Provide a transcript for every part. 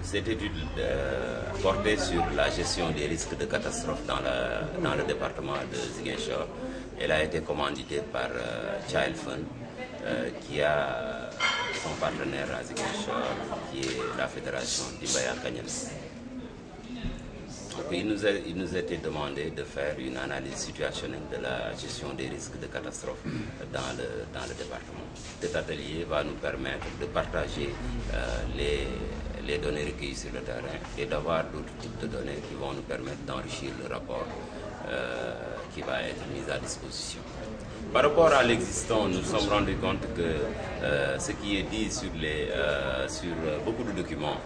Cette étude portait sur la gestion des risques de catastrophe dans le département de Ziguinchor. Elle a été commanditée par Child Fund, qui a son partenaire à Ziguinchor, qui est la fédération d'Ibaya Kanyan. Il nous a été demandé de faire une analyse situationnelle de la gestion des risques de catastrophe dans le département. Cet atelier va nous permettre de partager les données recueillies sur le terrain et d'avoir d'autres types de données qui vont nous permettre d'enrichir le rapport qui va être mis à disposition. Par rapport à l'existant, nous nous sommes rendus compte que ce qui est dit sur beaucoup de documents,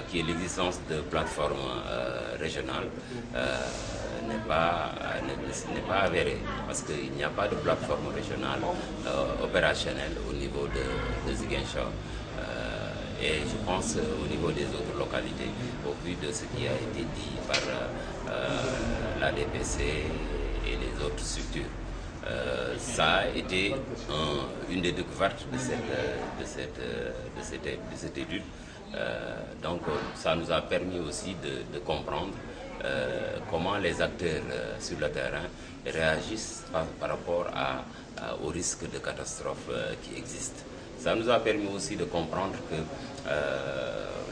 qui est l'existence de plateformes régionales, n'est pas avéré, parce qu'il n'y a pas de plateforme régionale opérationnelle au niveau de Ziguinchor. Et je pense au niveau des autres localités, au vu de ce qui a été dit par la DPC et les autres structures. Ça a été une des découvertes de cette étude. Donc ça nous a permis aussi de comprendre comment les acteurs sur le terrain réagissent par rapport aux risques de catastrophe qui existent. Ça nous a permis aussi de comprendre que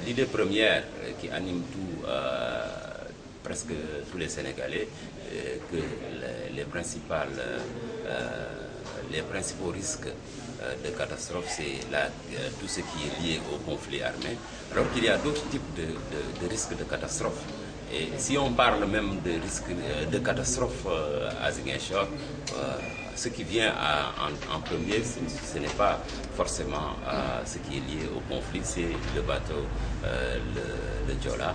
l'idée première qui anime presque tous les Sénégalais, que les principaux risques de catastrophe, c'est tout ce qui est lié au conflit armé, alors qu'il y a d'autres types de risques de catastrophe. Et si on parle même de risques de catastrophe à Ziguinchor, ce qui vient en premier, ce n'est pas forcément ce qui est lié au conflit, c'est le bateau, le Djola.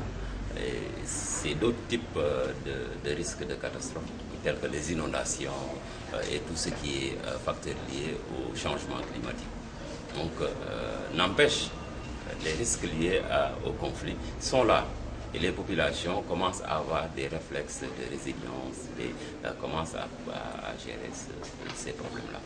C'est d'autres types de risques de catastrophe, tels que les inondations et tout ce qui est facteur lié au changement climatique. Donc, n'empêche, les risques liés au conflit sont là. Et les populations commencent à avoir des réflexes de résilience et commencent à gérer ces problèmes-là.